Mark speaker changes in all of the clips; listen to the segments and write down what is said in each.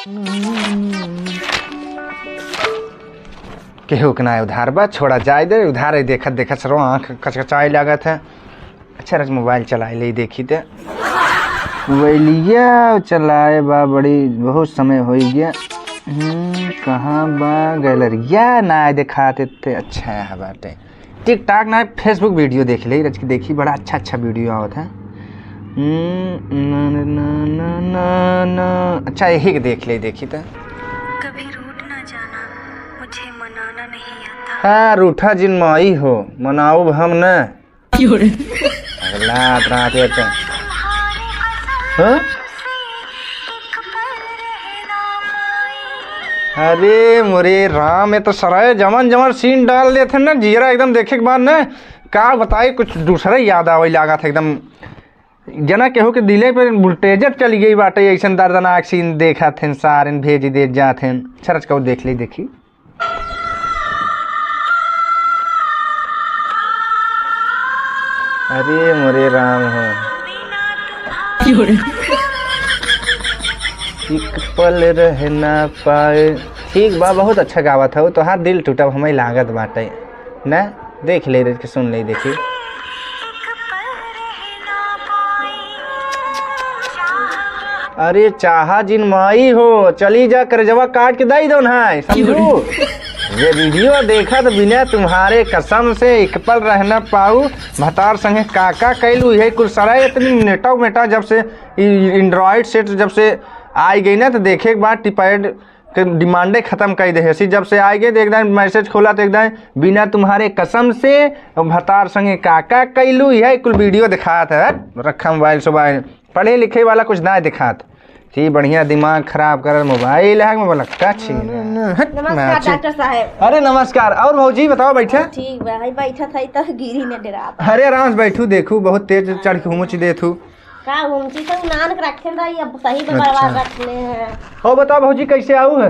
Speaker 1: केहू के ना उधार बा, छोड़ा जाए दे। उधार है, देखत देखत सरो आँख कचकचाए लागत है। अच्छा रज मोबाइल चलाए ले देखी ते मोबाइलिया चलाए बा, बड़ी बहुत समय हो गया। कहाँ बा? गैलरिया ना दिखाते थे। अच्छा है बाटे टिक टाक ना फेसबुक वीडियो देख ले रज की, देखी बड़ा अच्छा अच्छा वीडियो आवत है। अच्छा यही के देख ले देखी तो।
Speaker 2: कभी रूठ ना जाना, मुझे मनाना नहीं आता।
Speaker 1: हाँ रूठा जिन माई हो, मनाऊ हम न। अगला रात हाँ? अरे मोरे राम, ये तो सराय जमन जमन सीन डाल देते ना, जीरा एकदम देखे के बाद न का बताई, कुछ दूसरा याद आवे लगा था एकदम। जना केहू के दिले पे वोल्टेजर चली गई बाटे, ऐसा दर्दनाक सीन देखा थे, सारे भेज दे जाते। सरच को देख ली देखी। अरे मोरे राम हो, एक पल रह ना पाए। ठीक बा, बहुत अच्छा गावत है तो, हाथ दिल टूटा हमें लागत बाटे ना। देख ले के सुन ले देखी। अरे चाहा जिन माई हो, चली जा कर जवा काट के दाई दो ना, समझू। ये वीडियो देखा तो बिना तुम्हारे कसम से एक पल रह न पाऊ, भतार संगे काका कैलू है कुल सराय। इतनी नेटा मेटा जब से एंड्रॉयड सेट जब से आई गई ना, तो देखे के बाद टिपैड के डिमांडे खत्म कर दे। जब से आई गई तो एकदम मैसेज खोला तो एकदम बिना तुम्हारे कसम से भतार संगे काका कैलू है कुल वीडियो दिखात है। रखा मोबाइल सुबह पढ़े लिखे वाला कुछ ना दिखात थी, बढ़िया दिमाग खराब कर मोबाइल है। मोबाइल का
Speaker 2: नमस्कार डॉक्टर साहब।
Speaker 1: अरे नमस्कार। और भौजी बताओ बैठे?
Speaker 2: ठीक भाई बैठा था तो गिरी ने डरा।
Speaker 1: अरे आराम से बैठू, देखू बहुत तेज चढ़ के घूमच देथू
Speaker 2: का घूमची तो नान के रखे रही, अब सही पे बर्बाद रखले हैं।
Speaker 1: हो बताओ भौजी कैसे आऊ है?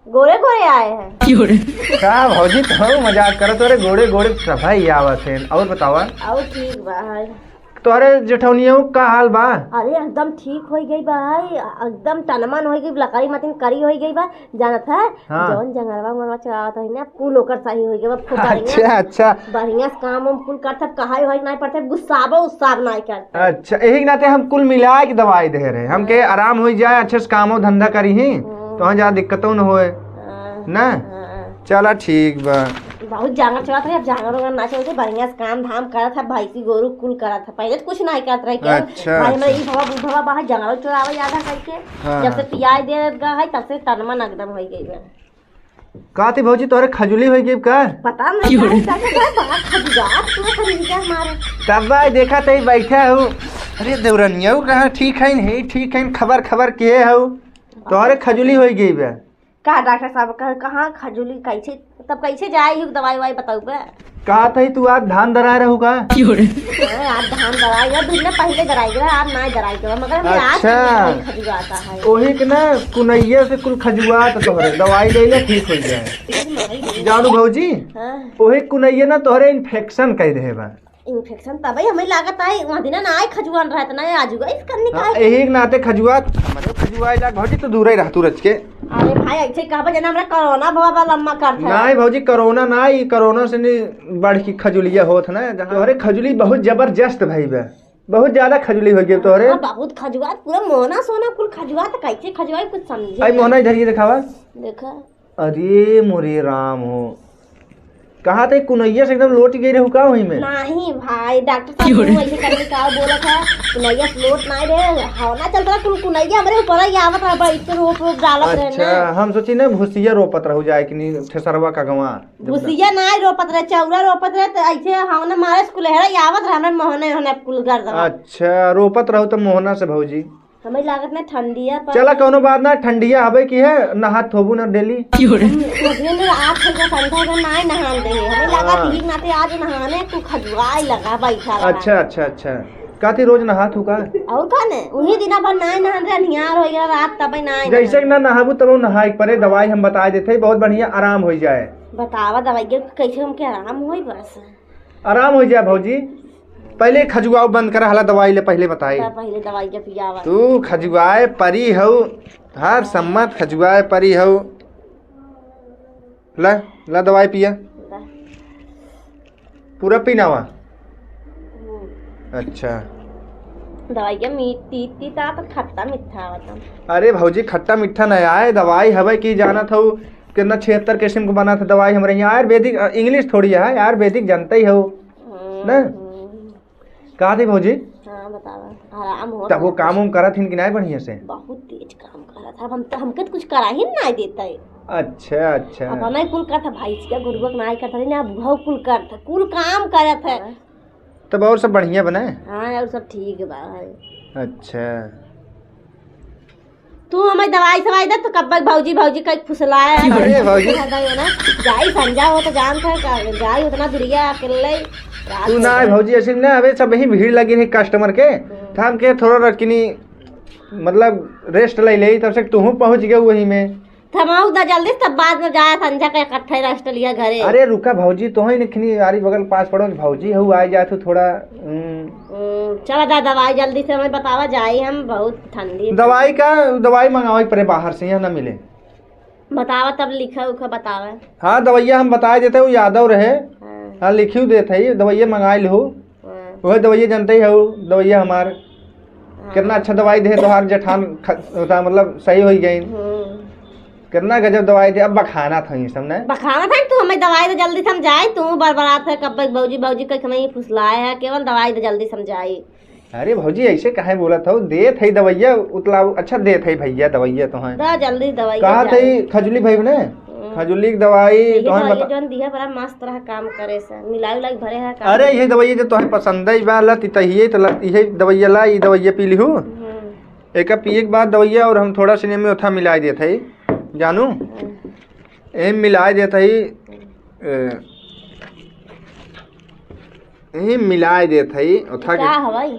Speaker 2: गोरे गोरे आए हैं।
Speaker 1: का भौजी तो मजाक करत, अरे गोड़े गोड़े सफाई आवत है। और बतावा?
Speaker 2: और ठीक भाई।
Speaker 1: तोहरे जेठौनियों का हाल बा?
Speaker 2: अरे एकदम ठीक हो गई भाई, एकदम तनमन हो गई, लकड़ी मतीन करी हो गई बा। जानत है
Speaker 1: हाँ।
Speaker 2: जौन जंगलवा मरवा चलावत है ना, कुल ओकर सही हो गई।
Speaker 1: अच्छा अच्छा,
Speaker 2: बढ़िया से काम हम कुल करते, कहाई होई नहीं पड़ते, गुस्साबो उस्साब नहीं करते।
Speaker 1: अच्छा यही नाते हम कुल मिला के दवाई दे रहे, हमके आराम हो जाए, अच्छे से कामो धंधा करी ही तो ज्यादा दिक्कतों न होए ना। चला ठीक बा।
Speaker 2: बहुत जांगर चला था, अब जांगर वगैरह ना चलते, बढ़िया से काम धाम करा था, भैंसी गोरू कुल करा था। पहले तो कुछ नहीं करते रहे।
Speaker 1: अच्छा,
Speaker 2: भाई मैं भवा बुढ़वा बाहर जंगल चुरावे ज्यादा करके।
Speaker 1: हाँ।
Speaker 2: जब से पियाज दे गया है तब से तनमन एकदम हो गई है।
Speaker 1: का थी भौजी तोहरे खजुली हो गई का?
Speaker 2: पता नहीं बड़ा खजुगात पूरा खरीद हमारे।
Speaker 1: तब भाई देखा तही बैठा हूँ। अरे देवरनिया कहाँ ठीक है नहीं ठीक है, खबर खबर किए हूँ तोहरे खजुली हो गई बे।
Speaker 2: का डॉक्टर साहब कहाँ खजुली कैसे, तब कैसे जाए दवाई वाई बताऊ बे।
Speaker 1: कहा था तू आज धान दरा रहू का?
Speaker 2: आज धान दराई या दिन पहले दराई गया, आज नहीं दराई गया, मगर हमें आज खजुआता है।
Speaker 1: ओही के ना कुनैया से कुल खजुआ तो तोहरे दवाई ले ले ठीक हो जाए। जानू भौजी ओही कुनैया ना तोहरे इन्फेक्शन कह दे बा।
Speaker 2: इन्फेक्शन तब हमें लागत है वहाँ दिन ना आए खजुआन रहता ना आजूगा इस करने का।
Speaker 1: यही नाते खजुआ हमारे खजुआ इलाज भौजी तो दूर ही रह तू रच के।
Speaker 2: अरे भाई ऐसे कहा जना हमरा कोरोना भवा लम्मा करता
Speaker 1: नहीं भौजी कोरोना नहीं, कोरोना से नहीं बढ़ की खजुलिया होत ना। तोहरे खजुली बहुत जबरदस्त भाई बे, बहुत ज्यादा खजुली हो गई तोहरे।
Speaker 2: बहुत खजुआ पूरा मोहना सोना कुल खजुआ तो कैसे खजुआ कुछ समझे।
Speaker 1: आई मोहना इधर ये दिखावा
Speaker 2: देखा।
Speaker 1: अरे मोरे राम हो, कहा था कुनैया से एकदम लोट गई रहू का वही में?
Speaker 2: नहीं भाई डॉक्टर साहब ऐसे करने का बोला था, कुनैया से लोट नहीं रे, हवना चल रहा कुनैया हमरे ऊपर ही आवत है भाई, इतने रोप रोप डालत रहे ना।
Speaker 1: अच्छा हम सोची ना भूसिया रोपत रहू जाए कि नहीं ठेसरवा का गवा।
Speaker 2: भूसिया नहीं रोपत रहे, चौरा रोपत रहे, तो ऐसे हवना मारे स्कूल हेरा आवत रहे हमरे मोहने होने कुल गर्द।
Speaker 1: अच्छा रोपत रहू तो मोहना से भौजी
Speaker 2: हमें लागत ना ठंडिया पर।
Speaker 1: चला कोनो बात ना, ठंडिया हवे की है नहा थोबू ना डेली।
Speaker 2: आज ठंडा नहीं नहान दे, हमें लगा ठीक नाते आज नहाने तू खजुआई लगा बैठा।
Speaker 1: अच्छा अच्छा अच्छा, काती रोज नहा थू का?
Speaker 2: और का ने उन्हीं दिना पर नहीं नहान रे, निहार हो गया रात तब नहीं।
Speaker 1: जैसे ना नहाबू तब नहाई परे, दवाई हम बता देते बहुत बढ़िया आराम हो जाए।
Speaker 2: बतावा दवाई के कैसे हमके आराम होई? बस
Speaker 1: आराम हो जाए भौजी। पहले खजुआओ बंद कर, हला दवाई ले पहले बताई।
Speaker 2: पहले दवाई के पियावा।
Speaker 1: तू खजुआए परी हो, हर सम्मत खजुआए परी हो। ला ला दवाई पिया, पूरा पीना हुआ। अच्छा
Speaker 2: दवाई के मीठी था तो खट्टा मीठा होता।
Speaker 1: अरे भौजी खट्टा मीठा नहीं आए, दवाई हवे की जाना था कितना 76 किस्म को बना था दवाई हमारे यहाँ। आयुर्वेदिक इंग्लिश थोड़ी है, आयुर्वेदिक जानते ही हो ना। कहा थी भौजी?
Speaker 2: हाँ बतावा, आराम हो
Speaker 1: तब वो काम उम करा थी कि नहीं बढ़िया से?
Speaker 2: बहुत तेज काम करा था। हम तो हमके तो कुछ करा ही नहीं देता है।
Speaker 1: अच्छा अच्छा,
Speaker 2: अब नहीं कुल करता भाई का गुरुवक नहीं करता ना, भव कुल करता, कुल काम करत है।
Speaker 1: तब और सब बढ़िया बना है?
Speaker 2: हाँ और सब ठीक बा।
Speaker 1: अच्छा
Speaker 2: तू हमें दवाई सवाई दे तो कब भौजी भौजी कहीं फुसलाया है।
Speaker 1: अरे भौजी
Speaker 2: ना जाई संजा हो तो जान था जाई उतना दुरिया अकेले।
Speaker 1: तू ना भौजी ऐसे ना, अबे सब ही भीड़ लगी है कस्टमर के, थाम के थोड़ा रखनी मतलब रेस्ट ले ले, तब से तू पहुंच गया वही में।
Speaker 2: थमाऊ दा जल्दी, तब बाद में जाया संजा का इकट्ठा रेस्ट लिया घरे।
Speaker 1: अरे रुका भौजी, तो ही निकनी यारी बगल पास पड़ोस भौजी हो आ जाए तो थोड़ा
Speaker 2: चला जा दवाई जल्दी से हमें बतावा, जाई हम बहुत ठंडी।
Speaker 1: दवाई का दवाई मंगाओ पड़े बाहर से, यहाँ ना मिले।
Speaker 2: बतावा तब लिखा उखा बतावा।
Speaker 1: हाँ दवाइया हम बता देते हो, यादव रहे। हाँ लिखी देते ही दवाइया मंगाई लो, वह दवाइया जानते ही हो दवाइया हमार कितना अच्छा दवाई दे तो हर जेठान होता मतलब सही हो गई। कितना गजब दवाई दे। अब बखाना था ये सब ना,
Speaker 2: बखाना था तू हमें दवाई तो जल्दी समझाई। तू बरबरात है कब भौजी भौजी कहीं हमें फुसलाया है, केवल दवाई तो जल्दी समझाई।
Speaker 1: अरे भौजी ऐसे काहे बोला था, दे थे दवाइया उतला अच्छा दे थे भैया दवाइया तो है
Speaker 2: जल्दी दवाई
Speaker 1: कहा थे खजुली भाई ने खजुली की दवाई तो है बता।
Speaker 2: जोन दिया बड़ा मस्त रहा काम करे से, मिलाई उलाई भरे है।
Speaker 1: अरे ये दवाइया जो तोहे पसंद है बा लत तहिए तो लत यही दवाइया ला, ये दवाइया पी लिहू। एक पिए के बाद दवाइया और हम थोड़ा सिने में उठा मिला देते ही जानू एम मिला देते ही यही मिला देते ही उठा
Speaker 2: क्या हवाई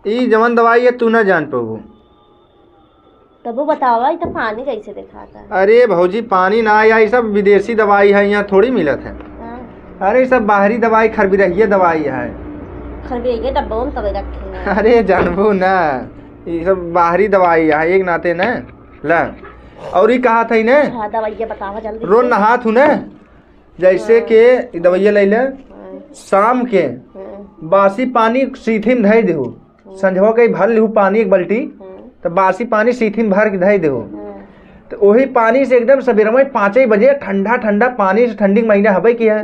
Speaker 1: ई जवन दवाई है तू ना जान पाबू।
Speaker 2: तब वो बतावा तो पानी कैसे दिखाता है?
Speaker 1: अरे भौजी पानी ना आया, ये सब विदेशी दवाई है, यहाँ थोड़ी मिलत है। अरे सब बाहरी दवाई खरबिरहिया दवाई है।
Speaker 2: खरबिरहिया डब्बा में तब रखे।
Speaker 1: अरे जानबू ना ये सब बाहरी दवाई है एक नाते न ला। और ये कहा था ना
Speaker 2: दवाइया बतावा जल्दी।
Speaker 1: रोज नहा थू न, जैसे के दवाइया ले ले शाम के बासी पानी सीथी में धै देहू, संझवा के भर लेहू पानी एक बाल्टी, तो बासी पानी सीथी में भर के धै देहू। तो वही पानी से एकदम सवेरे में 5 बजे ठंडा ठंडा पानी से, ठंडी महीना हवे की है,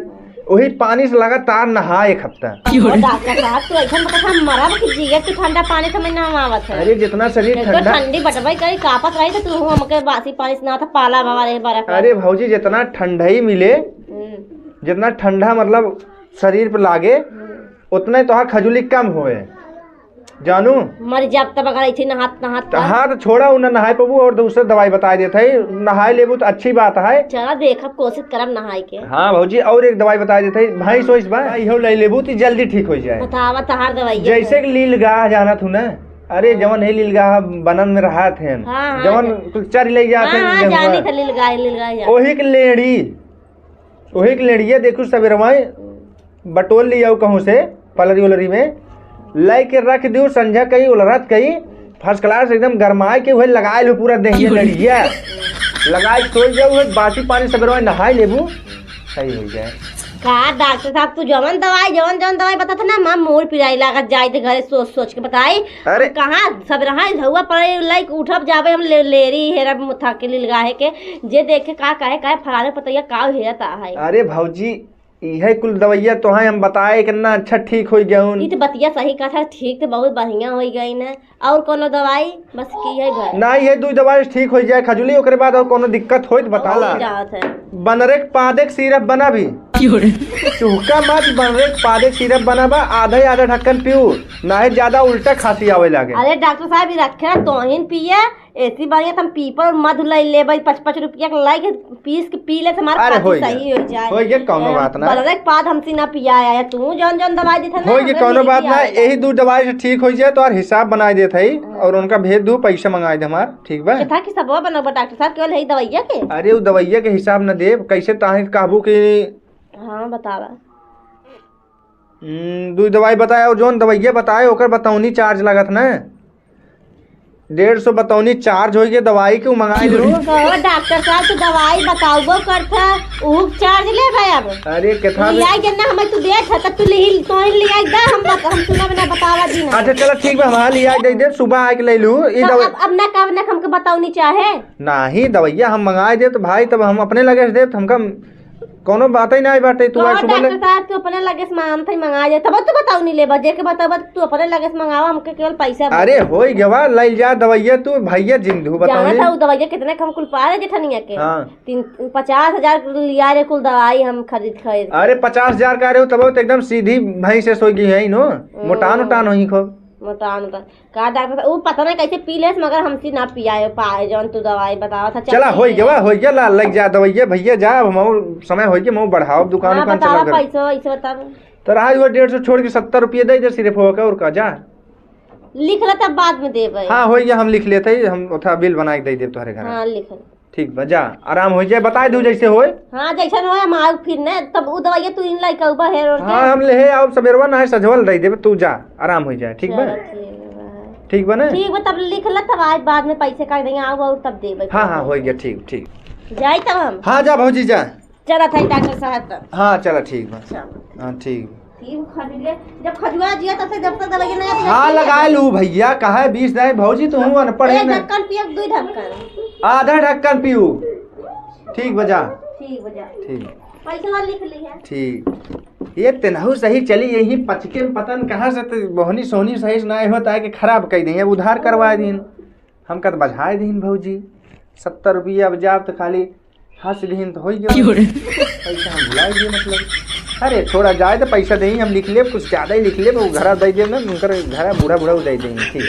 Speaker 1: वही पानी से लगातार नहा एक हफ्ता।
Speaker 2: डॉक्टर साहब तो ऐसा बता मरा कि जिगर के ठंडा पानी से मैं नहावत है।
Speaker 1: अरे जितना शरीर ठंडा
Speaker 2: ठंडी बटवाई करी कापत रही तो तू हमके बासी पानी से ना था पाला बाबा रे बर्फ।
Speaker 1: अरे भौजी जितना ठंडा ही मिले, जितना ठंडा मतलब शरीर पे लागे उतना तो खजुली कम होए जानू।
Speaker 2: मर जब तब अगर ऐसे नहात
Speaker 1: हाँ तो छोड़ा उन्हें नहाए पबू और दूसरे दवाई बता देते है, नहाए लेबू तो अच्छी बात है।
Speaker 2: चला देखा कोशिश करब नहाए के।
Speaker 1: हाँ भौजी और एक दवाई बता देते है, भाई सोच इहो ले लेबू तो जल्दी ठीक हो जाए।
Speaker 2: बतावा तहार दवाई
Speaker 1: जैसे कि लीलगाह जाना थू ना, अरे जवन है लीलगाह बनन में रहा थे जवन चर ले जाते वही के लेड़ी, वही के लेड़िया देखू सवेरे में बटोल लिया कहूँ से पलरी उलरी में लाई के रख दू, संझा कही उलरत कही फर्स्ट क्लास एकदम गरमाए के वही लगाए लो पूरा देहिया लड़िया लगाए सो जाओ, बासी पानी सवेरे में नहाए लेबू सही हो जाए।
Speaker 2: का डॉक्टर साहब तू जवन दवाई बता था ना, मां मोर पिराई लागत जाए थे घरे सोच सोच के बताई। अरे कहाँ सब रहा धुआ पड़े लाइक उठब जाबे हम लेरी हेरा मुथा के लगाए के जे देखे का काहे फरारे पतैया का हेरता है।
Speaker 1: अरे भौजी यह कुल दवाइया तो है हम बताए कितना अच्छा ठीक हो गया।
Speaker 2: ये तो बतिया सही कहा, ठीक तो बहुत बढ़िया हो गई ना। और कोनो दवाई बस की है घर
Speaker 1: ना, ये 2 दवाई ठीक हो जाए खजुली, ओकरे बाद और कोनो दिक्कत हो तो बता ला। बनरेक पादेक सिरप बना भी चूका मत, बनरेक पादेक सिरप बनाबा आधा ढक्कन पीऊ, ना है ज्यादा उल्टा खांसी आवे लागे।
Speaker 2: अरे डॉक्टर साहब रखे तोहिन पिए ऐसी बढ़िया हम पीपल मधु ले ले 5-5 रुपया के लाई के पीस के पी ले हमारा सही हो जाए।
Speaker 1: हो गया कौनो बात ना,
Speaker 2: बनरेक पाद हमसे ना पिया आया तू जौन दवाई देता ना,
Speaker 1: हो गया कौनो बात ना, यही 2 दवाई से ठीक हो जाए तो और हिसाब बनाए देते है और उनका भेज दू पैसा मंगाए दे हमार ठीक बा।
Speaker 2: था कि सब बनबा डॉक्टर साहब केवल यही दवाइया के।
Speaker 1: अरे वो दवाइया के हिसाब न दे कैसे ताहे कहबू कि।
Speaker 2: हाँ बतावा
Speaker 1: दू दवाई बताए और जोन दवाइया बताए ओकर बतौनी चार्ज लागत ना 150 बतौनी चार्ज हो गया दवाई के मंगाई लू।
Speaker 2: डॉक्टर साहब तो दवाई बताओ करता उ चार्ज ले भाई अब
Speaker 1: अरे केथा
Speaker 2: लिया जन्ना हम तू देख त तू लिही तो लिया दा हम सुना बिना बतावा दी ना।
Speaker 1: अच्छा चलो ठीक बा हम लिया दे दे सुबह आके ले लू ई दवाई
Speaker 2: अब ना कब ना हमके बताओ नहीं चाहे
Speaker 1: नहीं दवाइया हम मंगाए दे तो भाई तब हम अपने लगे से दे तो हमका कोनो बात ही नहीं बाटे तू आज सुबह
Speaker 2: डॉक्टर साहब तू अपने लगे से मांग थे मंगा जा तब तू बताओ नहीं ले बजे के बताओ तू अपने लगे से मंगावा हमके केवल पैसा
Speaker 1: अरे होई गवा ले जा दवाइया तू भैया जिंदू बताओ
Speaker 2: जाना था वो दवाइया कितने हम कुल पा रहे जेठनिया के
Speaker 1: हाँ
Speaker 2: 50,000 लिया रे कुल दवाई हम खरीद
Speaker 1: अरे 50,000 का रहे हो तब तो एकदम सीधी भैंस से सोई गई है नो मोटान उटान होई खूब
Speaker 2: मोटान का डॉक्टर वो पता नहीं कैसे पी ले मगर हमसे ना पियाए पाए जौन तू दवाई बतावा था
Speaker 1: चला होई गया ला लग जा दवाइया भैया जा हम समय होई के मऊ बढ़ाओ दुकान दुकान चला कर
Speaker 2: पैसा ऐसे बता
Speaker 1: तो आज वो 150 छोड़ के 70 रुपये दे दे सिर्फ होकर और का जा
Speaker 2: लिख ला तब बाद में देबे।
Speaker 1: हां होई गया हम लिख लेते हम उठा बिल बना के दे देब तोहरे घर।
Speaker 2: हां लिख
Speaker 1: ठीक बा जा आराम हो जाए बता दू जैसे होए।
Speaker 2: हां जैसन होए हम आउ फिर ने तब वो दवाई तू इन लाई कहबा है और
Speaker 1: हां हम ले आओ सबेरवा ना सजवल दे देब तू जा आराम हो जाए ठीक बा ठीक बा ना
Speaker 2: ठीक बा तब लिख ला तब आज बाद में पैसे काट देंगे आओ और तब देबे।
Speaker 1: हां हो गया ठीक ठीक
Speaker 2: जाई तब हम
Speaker 1: हां जा भौजी जा
Speaker 2: चला था डॉक्टर साहब तब
Speaker 1: हां चला ठीक बा हां ठीक
Speaker 2: खरीद ले जब खजुआ जिया तब से जब तक दवाई नहीं
Speaker 1: हां लगा लू भैया कहा 20 दाई भौजी तू अनपढ़ है ना
Speaker 2: ढक्कन पियो 2 ढक्कन
Speaker 1: आधा ढक्कन पीऊ ठीक बजा
Speaker 2: ठीक बजा
Speaker 1: ठीक
Speaker 2: पैसा लिख ली है
Speaker 1: ठीक ये तेनहु सही चली यही पचके में पतन कहाँ से तो बहनी सोनी सही से नहीं होता है कि खराब कर दी उधार करवा दीन हम कद बझाए दीन भौजी 70 रुपया अब जाब तो खाली हंस दीन तो हो गया पैसा हम भुला दिए मतलब अरे थोड़ा जाए तो पैसा दें हम लिख ले कुछ ज़्यादा ही लिख ले वो घर दे दे ना उनकर घर बूढ़ा बूढ़ा दे देंगे ठीक